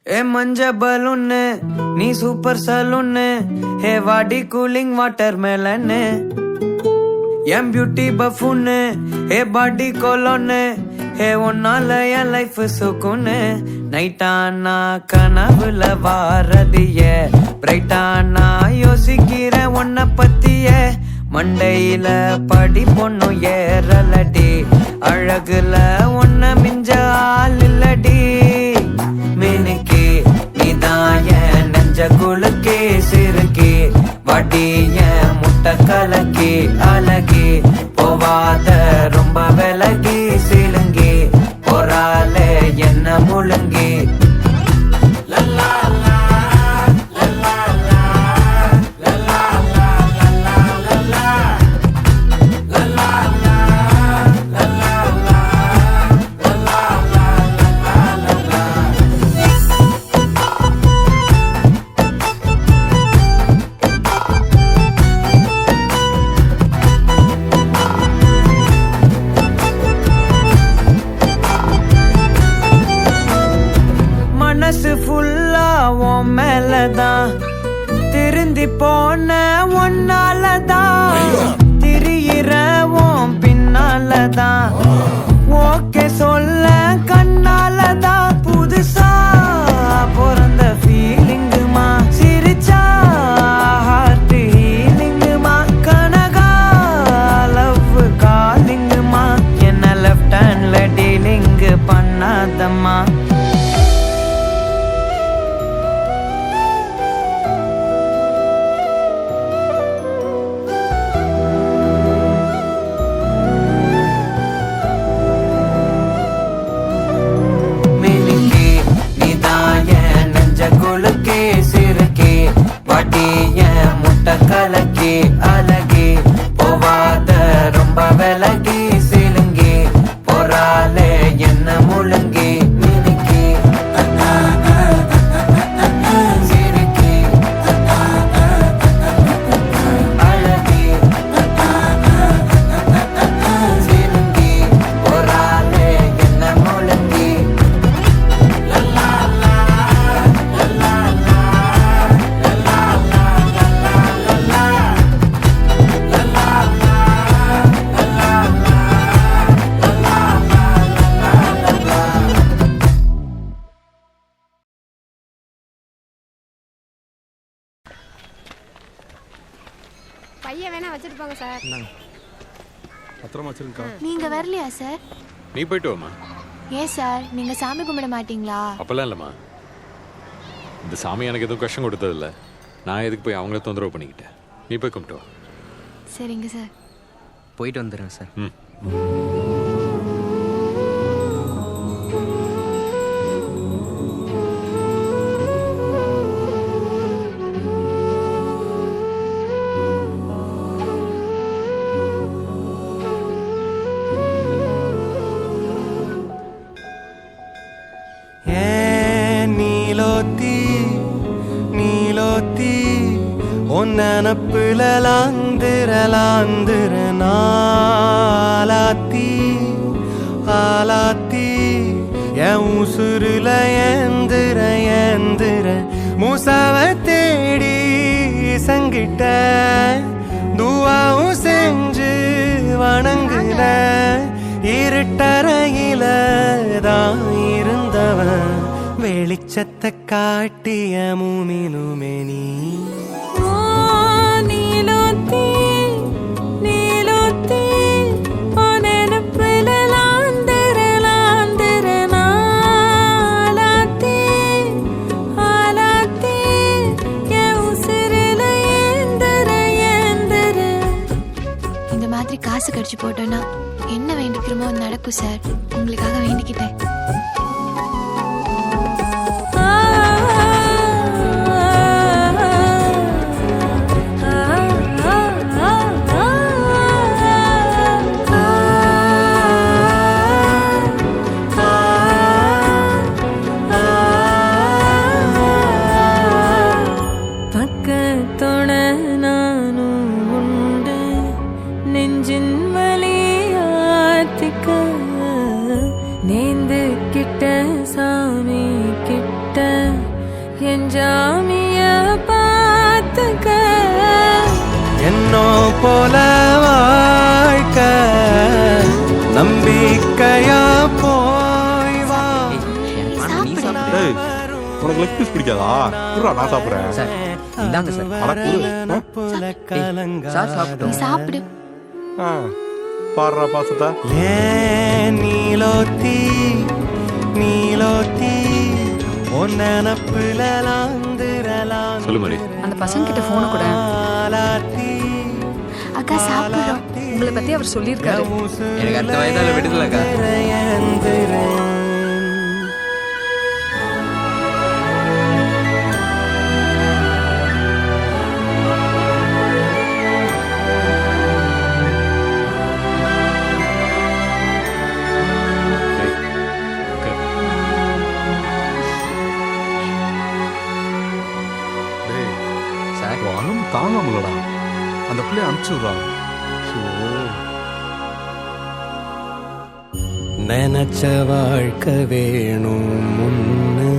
ஏ மஞ்ச பலூன்னு நீ சூப்பர் சலூன்னு ஹே வாடி கூலிங் வாட்டர் மேலன்னு என் பியூட்டி பஃபூன்னு ஹே பாடி கோலோன்னு ஹே ஒன்னால என் லைஃப் சுக்குன்னு நைட்டானா கனவுல வாரதிய பிரைட்டானா யோசிக்கிற உன்ன பத்திய மண்டையில படி பொண்ணும் ஏறலடி அழகுல ஒன்ன மிஞ்ச ஆள் இல்லடி மினுக்கே நீதான் என் நெஞ்ச குலுக்கே சிறுக்கே வடிய முட்டை கலக்கே அழகே போவாத ரொம்ப விலகி சிலுங்கி போறால என்ன முழுங்கி மனசு ஃபுல்லா உன் மேலதான் திருந்தி போன ஒன்னாலதான் திரியிற உன் பின்னாலதான் ஓகே சொல்ல கண்ணாலதான் புதுசா பிறந்த ஃபீலிங்குமா சிரிச்சா ஹார்ட் ஹீலிங்குமா கனகா லவ் காலிங்குமா என்ன லெஃப்ட் ஹேண்ட்ல டீலிங் பண்ணாதம்மா கலக்கி அழகி போவாத ரொம்ப விலகி சிலுங்கி போறாலே என்ன முழுங்கி மினுக்கி சிறுக்கி அழகி சிலுங்கி போறாலே என்ன முழுங்கி பையன் வேணா வச்சுட்டு போங்க சார். பத்திரமா வச்சிருக்கா. நீங்க வரலையா சார்? நீ போயிட்டு வாமா. ஏன் சார் நீங்க சாமி கும்பிட மாட்டீங்களா? அப்பெல்லாம் இல்லைம்மா, இந்த சாமி எனக்கு எதுவும் கஷ்டம் கொடுத்ததில்ல. நான் எதுக்கு போய் அவங்கள தொந்தரவு பண்ணிக்கிட்டேன். நீ போய் கும்பிட்டு வா. சரிங்க சார். போயிட்டு வந்துடுறேன் சார். நனப்புல லாந்திர நாளாத்தி ஆலாத்தி என் உசுருல ஏந்திர மூசாவ தேடி சங்கிட்ட துவாவும் செஞ்சு வணங்குற இருட்டறையில தான் இருந்தவன் வெளிச்சத்தை காட்டிய மூமினுமே நீ காசு கடிச்சு போட்டோன்னா என்ன வேண்டிக்கிறோமோ நடக்கும் சார். உங்களுக்காக வேண்டிக்கிட்டேன். நெஞ்சின் வலியாத்திக்க நேந்து அஞ்சாமிய பார்த்துக்க என்னோ போல வாழ்க்க நம்பிக்கையா போய் வா. நீ சாப்பிடு ஏய், உனக்கு லெக் பீஸ் பிடிக்காதா? இருடா, நான் சாப்பிடுறேன். சார் இந்தாங்க சார் அட, குடு. சார் சாப்பிட்டோம். நீ சாப்பிடு. ஆ, பாருடா பாசத்தை. நீலோத்தி நீலோத்தி உன் நினப்புல சொல்லு மாதிரி. அந்த பசங்க கிட்ட போன கூட அக்கா சாப்பிடுறோம். உங்களை பத்தி அவர் சொல்லியிருக்காரு. எனக்கு அடுத்த வயதால விடுதலக்கா. டேய், சார் உன் அனும் தாங்க முடியலடா. அந்த பிள்ளைய அனுப்பிச்சு விடுறா. நினைச்ச வாழ்க்கை வேணும் முன்னு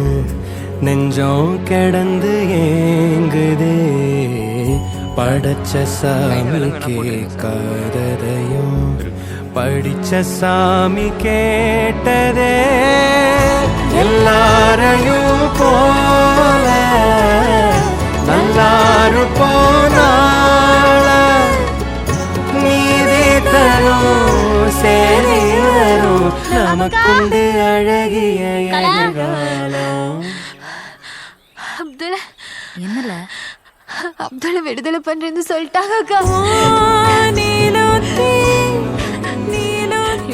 நெஞ்சம் கிடந்து ஏங்குதே படைச்ச சாமி கேட்காததையும் படிச்ச சாமி கேட்டதே எல்லாரையும் போல நல்லாரு போனால நீதி தரும் சரி வரும் நமக்குண்டு அழகிய எதிர்காலம். அப்துல் என்னல அப்துல் விடுதலை பண்றேன்னு சொல்லிட்டாங்க அக்கா. நீலோத்தி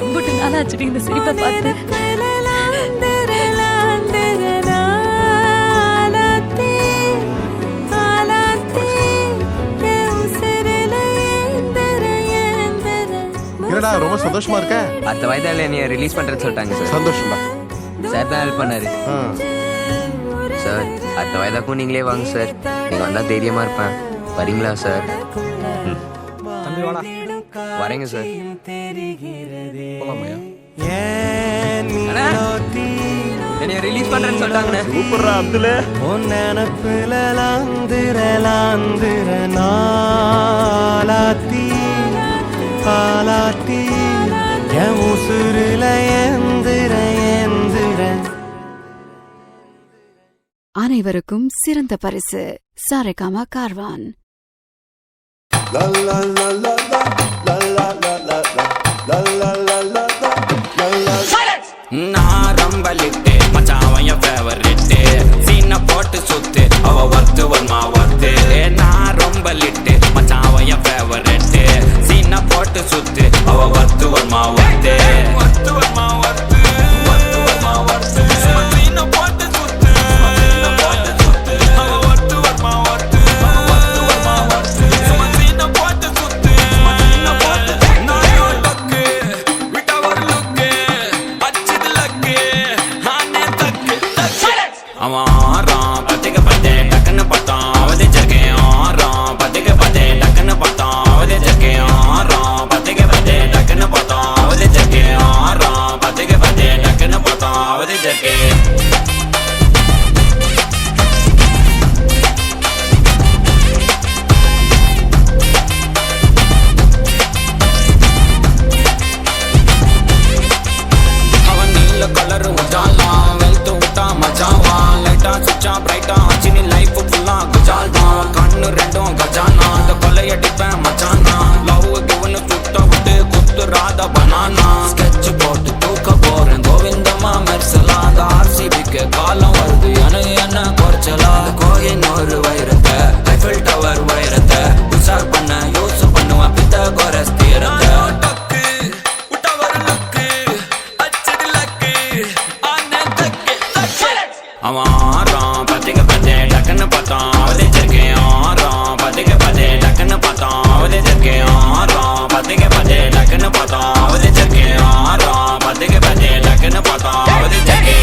எம்புட்டு நாளாச்சு இந்த சிரிப்பை பார்த்து. என்னடா ரொம்ப சந்தோஷமா இருக்க? அடுத்த வயதால என்னைய ரிலீஸ் பண்றேன்னு சொல்லிட்டாங்க சார். சந்தோஷம்டா. சார் தான் ஹெல்ப் பண்ணாரு. ஆ, சார் அடுத்த வயதாக்கும் நீங்களே வாங்க சார். நீங்க வந்தா தைரியமா இருப்பேன். வரீங்களா சார்? தம்பி வாடா. வரேங்க சார். போலாமையா? ஏன் நீலோத்தி என்னைய ரிலீஸ் பண்றேன்னு சொல்லிட்டாங்கண்ணே. சூப்பர்ரா அப்துல். உன் நினப்புல லாந்துர நாளாத்தி பாலாத்தி என் உசுருல ஏந்திர அனைவருக்கும் சிறந்த பரிசு சாரேகாமா கார்வான். நான் ரொம்ப லிட்டு மச்சான் என் ஃபேவரிட்டு சீனை போட்டு சுத்து அவ ஒர்த்து வன்மா ஒர்த்து நான் ரொம்ப லிட்டு மச்சான் என் ஃபேவரிட்டு சீனை போட்டு சுத்து அவ ஒர்த்து வன்மா ஒர்த்து ஒர்த்து வன்மா ஒர்த்து ஒர்த்து வன்மா ஒர்த்து சீனை போட்டு சுத்து சீனை போட்டு சுத்து அவ ஒர்த்து வன்மா ஒர்த்து ஒர்த்து வன்மா ஒர்த்து சீனை போட்டு சுத்து சீனை போட்டு நான் யோடக்கு விட்ட ஒரு லுக்கு அச்சது லக்கு ஆனே தக்கு தக்கு அவன் ஆறான் பத்திக்க பத்தே டக்குன்னு பார்த்தான் அவதே ஜர்க்கே ஆறான் பத்திக்க பத்தே டக்குன்னு பார்த்தான் அவதே ஜர்க்கே ஆறான் பத்திக்க பத்தே டக்குன்னு பார்த்தான் அவதே ஜர்க்கே ஆறான் பத்திக்க பத்தே டக்குன்னு பார்த்தான் அவதே ஜர்க்கே அவன் நீல கலர் உஜாலாம் வெல்த் விட்டா மஜாவான் லைட்டா சுச்சா பிரைட்டா ஆச்சினி லைஃப் ஃபுல்லா குஜால் தான் கண்ணு ரெண்டும் கஜானா அந்த கொள்ளையடிப்பேன் மச்சானா லவ் கிவனு சுத்த விட்டு குத்துறாத பனானா ஸ்கெட்ச் போட்டு தூக்க போறேன் கோவிந்தமா மெர்சலா அந்த ஆர்சிபிக்கு காலம் வருது என்ன குறைச்சலா கோயினூர் வைரத்தை ஐஃபில் டவர் வைரத்தை உஷார் பண்ண யூஸ் பண்ணுவேன் பித்த குறைஸ் தீரத்தை அவன் ஆறான் பத்திக்க பத்தே டக்குன்னு பார்த்தான் அவதே ஜர்க்கே ஆறான் பத்திக்க பத்தே டக்குன்னு பார்த்தான் அவதே ஜர்க்கே ஆறான் பத்திக்க பத்தே டக்குன்னு பார்த்தான் அவதே ஜர்க்கே ஆறான் பத்திக்க பத்தே டக்குன்னு பார்த்தான் அவதே ஜர்க்கே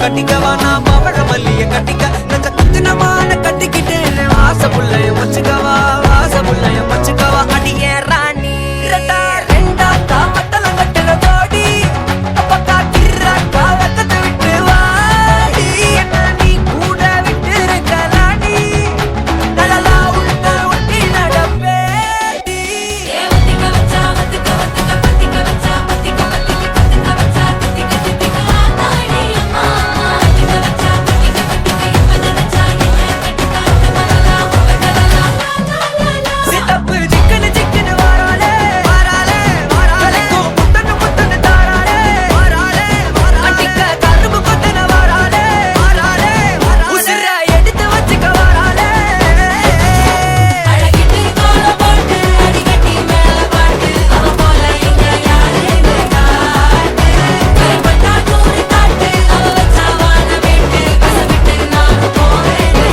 கட்டிக்கவா நான் பவழ மல்லிய கட்டிக்க நெஞ்ச குத்துனமான கட்டிக்கிட்டேன் வாச புள்ளைய வச்சுக்கவா வாச புள்ளைய வச்சுக்கவா அடியே ராணி ரெண்டா ரெண்டா காமத்தல கட்டுல தோடி அப்பக்கா கிராக்கா வெக்கத்தை விட்டு வாடி என்ன நீ கூட விட்டு இருக்கலாடி நலலா உள்ள ஒட்டி நடப்பேடி ஏவத்திக்க வச்சா வத்திக்க வத்திக்க பத்திக்க வச்சா பத்திக்க வத்திக்க பத்திக்க வச்சா பத்திக்க பத்திக்க ஆதாடி அம்மா பத்திக்க வச்சா பத்திக்க பத்திக்க எப்பது வச்சா என்ன கட்டிக்கா மலலா மலலா சித்தப்பு சிக்கன சிக்கன வாராலே வாராலே வாராலே முத்தன முத்தன தாராலே வாராலே வாராலே அடிக்க கரும்பு கொத்தன வாராலே வாராலே வாராலே உசிர எடுத்து வச்சுக்க வாராலே அழகிட்டு கோல போட்டு அடிக்கட்டி மேல பாட்டு அவ போல இங்க யாருன்னு காட்டு கருப்பட்டா தூரி காட்டு அவ வச்சா வான வீட்டு கசவிட்டு நானும் போறேன்னு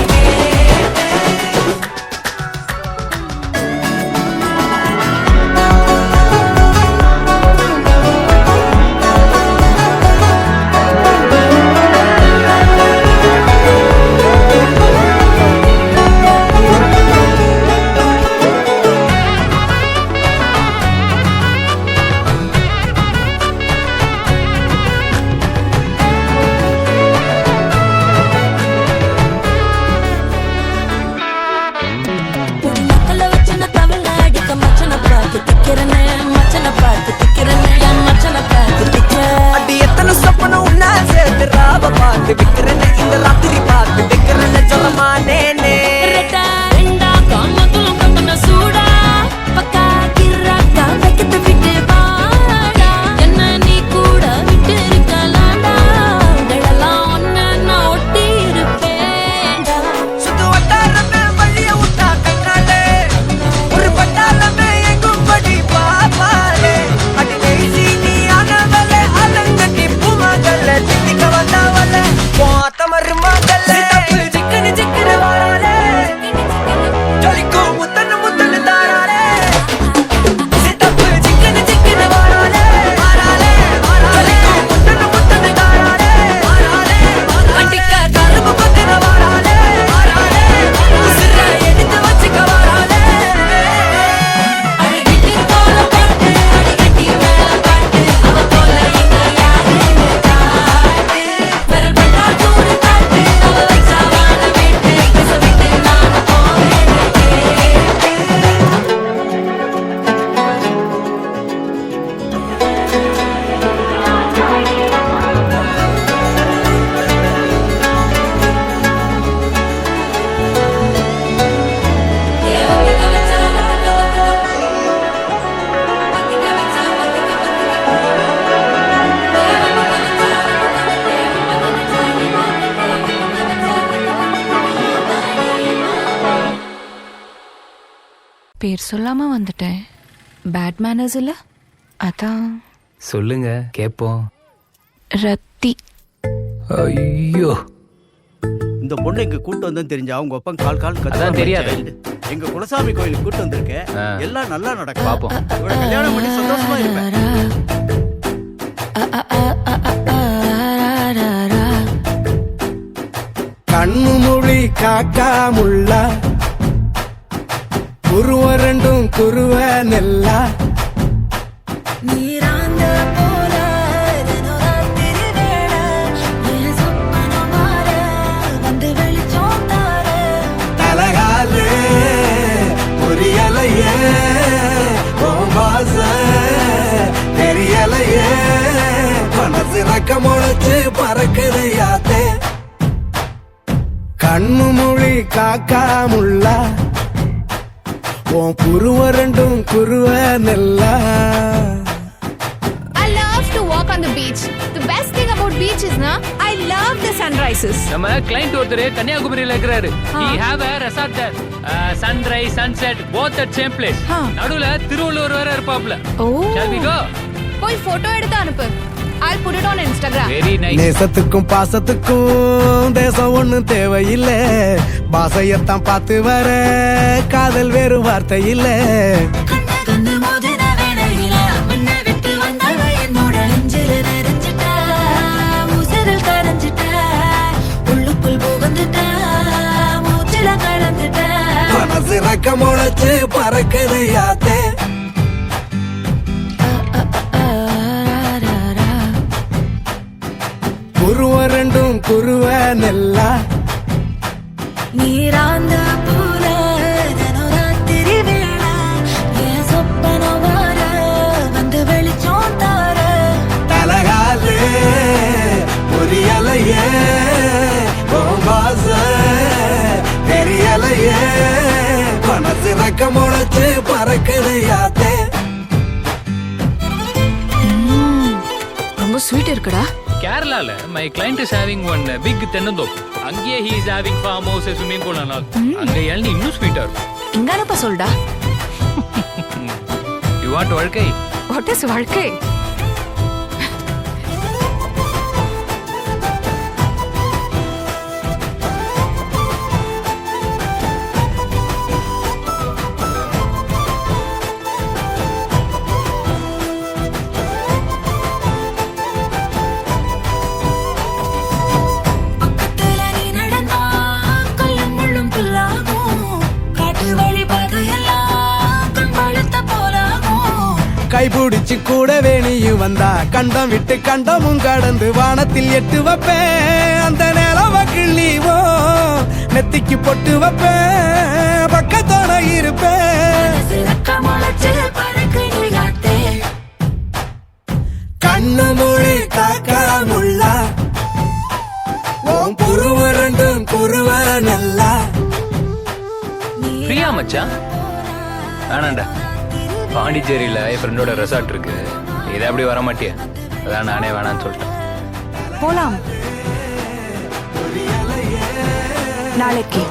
பொடி மக்கள வச்சுன தவள அடிக்க மச்சனை பார்த்து திக்கிறனே மச்சனை பார்த்து திக்கிறனே என் மச்சனை பார்த்து திக்கிற அடி எத்தனை சொப்பன உன்னா சேர்த்து ராவ பார்த்து விக்கிறேன்னு இந்த ராத்திரி பார்த்து விக்கிறேன்னு சொல்லமானேனே ரெட்டா ரெண்டா காமத்துலம் கட்டன சூடா பக்கா கிராக்கா வைக்கத்து விட்டு பாடா என்ன நீ கூட விட்டு இருக்கலாடா உடலாம் ஒன்னு நான் ஒட்டி இருப்பேன்டா சுத்து வட்டாரமே வழிய விட்டா கண்ணாலே ஒரு பட்டாளமே எங்கும் படி பாப்பாலே அடி பேசி நீ ஆனவளே அலங்கட்டி பூமகள திட்டிக்க வந்தவளே போத்தமரு மகளே சிக்கன சிக்கன வாராலே ஜொலிக்கும் முத்தன முத்தன தாராலே சித்தப்பு சிக்கன சிக்கன வாராலே வாராலே வாராலே முத்தன முத்தன தாராலே வாராலே அடிக்க கரும்பு கொத்தன வாராலே வாராலே உசிர எடுத்து வச்சுக்க வாராலே அழகிட்டு கோல போட்டு அடிக்கட்டி மேல பாட்டு அவ போல இங்க யாருன்னு காட்டு விரல் பட்டா தூரி காட்டு அவ வச்சா வான வீட்டு கசவிட்டு நானும் போறேன்னு ஏவத்திக்க வச்சா வத்திக்க வத்திக்க வச்சா பத்திக்க பத்திக்க பேர் சொல்லாம வந்துட்டேன். பேட் மேனர்ஸ் இல்ல, அதான். சொல்லுங்க கேட்போம். ரத்தி. ஐயோ, இந்த பொண்ணு இங்க கூட்டு வந்தேன்னு தெரிஞ்சா அவங்க அப்பன் கால் கால் அதான் தெரியாது. எங்க குலசாமி கோயிலுக்கு கூட்டு வந்திருக்கேன். எல்லாம் நல்லா நடக்கும். பாப்போம். இவரை கல்யாணம் பண்ணி சந்தோஷமா இருப்பேன். கண்ணு மொழி காக்கா முள்ளா குருவ ரெண்டும் குருவ நெல்லா நீராந்த போல தினராத்திரி வேளை என் சொப்பனம் மாற வந்து வெளிச்சம் தார தலகாலே புரியலையே பாச தெரியலையே மனசு ரக்க முளைச்சு பறக்குது யாத்தே கண்ணு மொழி காக்கா முள்ளா உன் குருவ ரெண்டும் குருவ நெல்லா. I love to walk on the beach. The best thing about beach is na I love the sunrises. நம்ம கிளையண்ட் ஒருத்தர் கன்னியாகுமரியில இருக்கிறாரு. He have a resort there. Sunrise, sunset, both at same place. நடுவுல திருவள்ளுவர் வேற இருப்பாப்ல. Shall we go? போய் photo எடுத்து அனுப்பு. I'll put it on Instagram. Very nice. நேசத்துக்கும் பாசத்துக்கும் தேசம் ஒண்ணும் தேவையில்லை, பாசையத்தான் பார்த்து வர காதல் வேறு வார்த்தை இல்லை. கண்ணு மோதின வேளையில முன்ன விட்டு வந்தவ என்னோட நெஞ்சில நிறைஞ்சிட்ட உசிரில் கரைஞ்சிட்ட ரெக்க முளைச்சு பறக்குது யாத்தே குருவ ரெண்டும் குருவ நெல்லா நீராந்த போல தினராத்திரி வேளை என் சொப்பன வார வந்து வெளிச்சம் தார தலகாலே புரியலையே பாச தெரியலையே மனசு ரெக்க முளைச்சு பறக்குது யாத்தே ரொம்ப ஸ்வீட் இருக்குடா. கேரளால my client is having one big தென்னந்தோப்பு. அங்கேயே he is having farm house, swimming pool and all. அங்க இளநீ இன்னும் ஸ்வீட்டா இருக்கும். இங்கானப்பா சொல்டா. யூ வாண்ட் வாழ்க்கை? வாட் இஸ் வாழ்க்கை? பக்கத்துல நீ நடந்தா கல்லும் முள்ளும் புல்லாகும் காட்டு வழி பாதையெல்லாம் கண் பழுத்த போலாகும் கைபிடிச்சு கூட வேணியும் வந்தா கண்டம் விட்டு கண்டமும் கடந்து வானத்தில் எட்டு வைப்பேன் அந்த நிலவ கிள்ளிவோ நெத்திக்கு பொட்டு வைப்பேன் பக்கத்தோட இருப்பேன் சிறக்க முளைச்சு பறக்குது யாத்தே கண்ணு மொழி காக்கா முள்ளா உன் புருவ ரெண்டும் குருவ நல்லா ஃப்ரீயா மச்சான்? வேணாண்டா, பாண்டிச்சேரியில என் ஃப்ரெண்டோட ரெசார்ட் இருக்கு. இதை அப்படி வர மாட்டியா? அதான் நானே வேணான்னு சொல்லிட்டேன். போலாம் நாளைக்கு.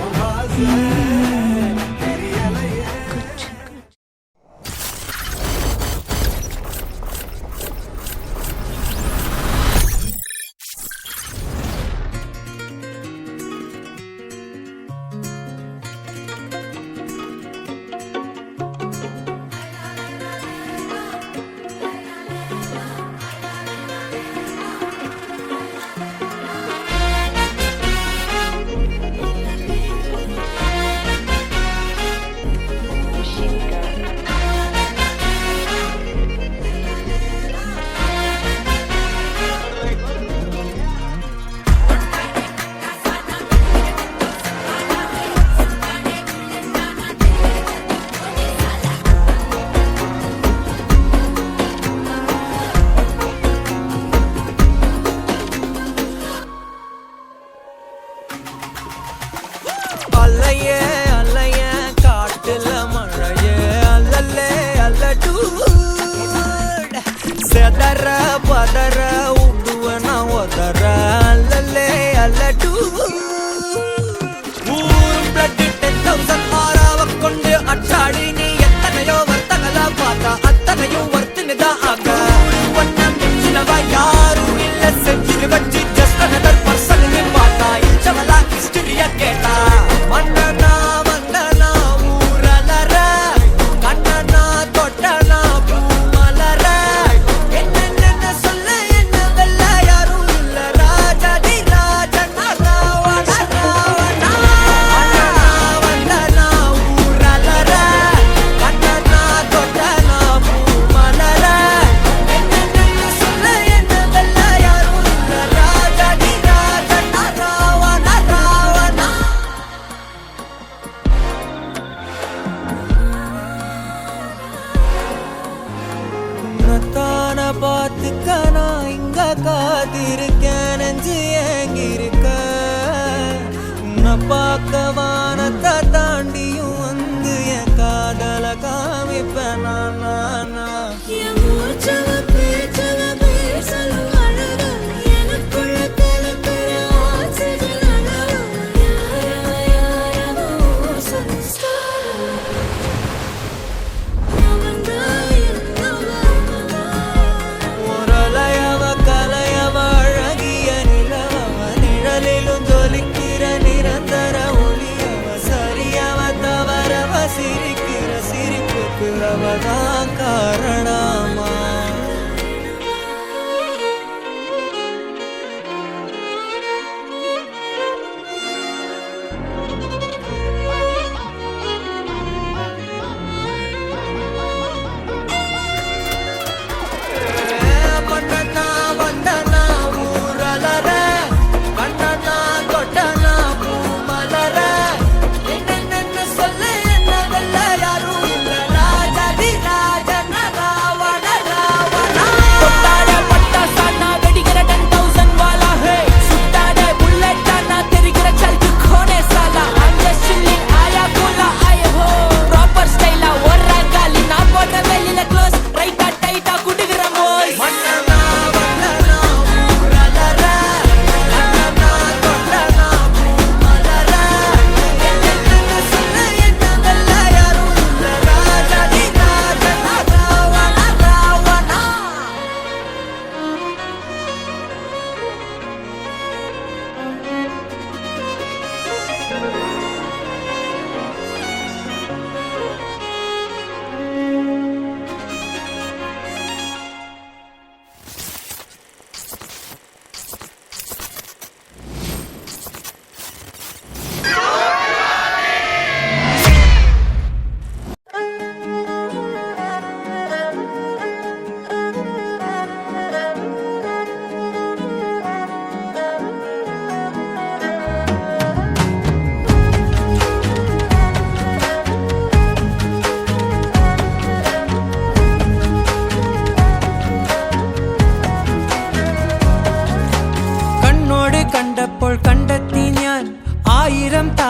அல்லையே அல்லைய காட்டுல மழையே அல்லல்லே அல்லடு செதற பதற உடுவன ஒதற அல்லல்லே அல்லடு ஊரும் பிளட் 10,000 ஆறாவ கொண்டு அச்சாடி நீ எத்தனையோ வர்த்தகலா பார்த்தா அத்தனையும் வர்த்தினுதான் ஆக ஒன்னம் சிலவா யாரும் இல்ல செஞ்சு வச்சு ஜஸ்ட் another person பார்த்தா இச்சவலா ஹிஸ்டரியா கேட்டா மன்னனா வந்தனா ஊரலற கண்ணனா தொட்டனா பூமலற என்ன சொல்ல என்ன வெல்ல யாரும் இல்ல ராஜாதி ராஜனா ராவண ராவணா மன்னனா வந்தனா ஊரலற கண்ணனா தொட்டனா பூமலற என்ன சொல்ல என்ன வெல்ல யாரும் இல்ல ராஜாதி ராஜனா ராவண ராவணா உன்னத்தான பார்த்துக்க நான் இங்க காத்திருக்கேன் நெஞ்சு ஏங்கிருக்க உன்னை பார்க்க வானத்தை தாண்டியும் வந்து என் காதல காமிப்பேன் நான் என் மூச்சவ பேச்சவ பேசலும் அழகு எனக்குள்ள கலக்கிற ஆக்சிஜன் அளவு யாரவோ சன்ஸ்டார் அவன்தா என்னவா முரளையவ கலையவ அழகிய நிலவ நிழலிலும் ஜொலிக்கிற நிரந்தர ஒளிய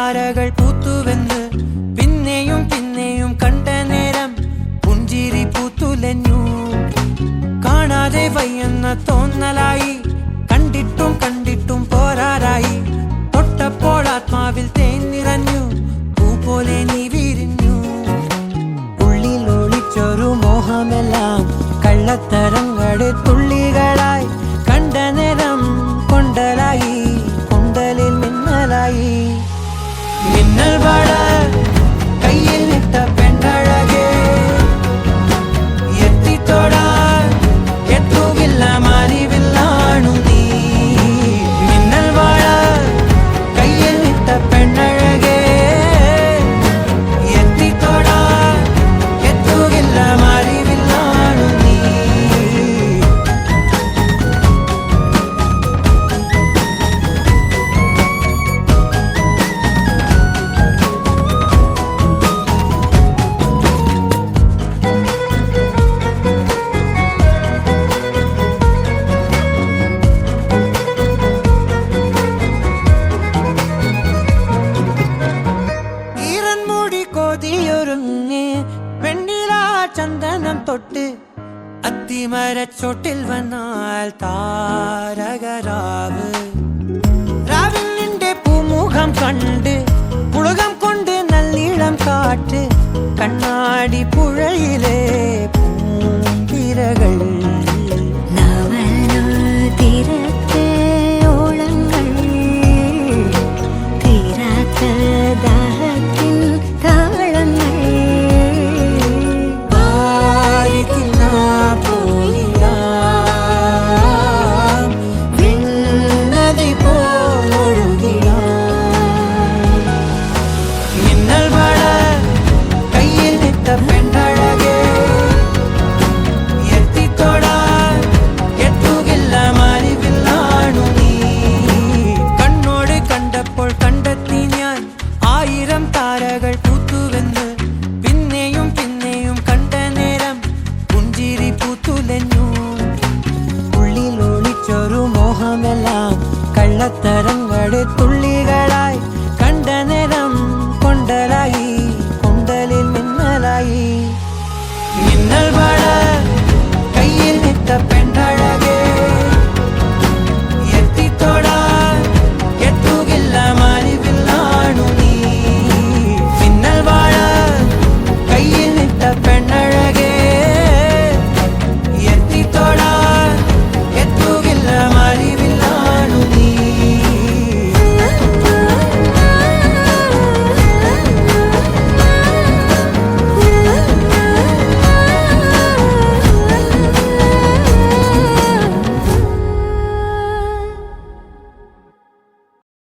താരകൾ പൂത്തുവെന്ന് പിന്നെയും പിന്നെയും കണ്ട നേരം പുഞ്ചിരി പൂത്തുലഞ്ഞു കാണാതെ വയ്യെന്ന തോന്നലായി കണ്ടിട്ടും കണ്ടിട്ടും പോരാറായി തൊട്ടപ്പോൾ ആത്മാവിൽ തേൻ നിറഞ്ഞു പൂ പോലെ നീ വിരിഞ്ഞു ഉള്ളിൽ ഒളിച്ചൊരു മോഹമെല്ലാം കള്ളത്തരങ്ങളുടെ തുള്ളികളായി കണ്ട നേരം കൊണ്ടലായി കൊണ്ടലിൽ മിന്നലായി മിന്നൽ വള കയ്യിൽ ഇട്ട പെണ്ണഴകേ എത്തിത്തൊടാൻ എത്തുകില്ല മാറിവില്ലാണു നീ മിന്നൽ വള കയ്യിൽ ഇട്ട പെണ്ണഴകേ എത്തിത്തൊടാൻ എത്തുകില്ല മാറിവില്ലാണു നീ ഈറൻമുടി കൊതിയൊരുങ്ങി വെണ്ണിലാ ചന്ദനം തൊട്ട് അത്തിമരച്ചോട്ടിൽ വന്നാൽ താരകരാവ് രാവിൽ നിന്റെ പൂമുഖം കണ്ട് പുളകം കൊണ്ട് നല്ലിളം കാറ്റ് കണ്ണാടി പുഴയിലെ പൂന്തിരകൾ തീരത്തെ ഓളങ്ങൾ തീരാത്ത ദാഹത്തിൻ താളങ്ങൾ നദി പോലൊഴുകിടാം മിന്നൽ വള കയ്യിൽ ഇട്ട പെണ്ണഴകേ എത്തിത്തൊടാൻ എത്തുകില്ല മാറിവില്ലാണു നീ കണ്ണോട് കണ്ടപ്പോൾ കണ്ടെത്തി ഞാൻ 1000 താരകൾ പൂത്തുവെന്ന് പിന്നെയും പിന്നെയും കണ്ട നേരം പുഞ്ചിരി പൂത്തുലഞ്ഞു ഉള്ളിൽ ഒളിച്ചൊരു മോഹമെല്ലാം കള്ളത്ത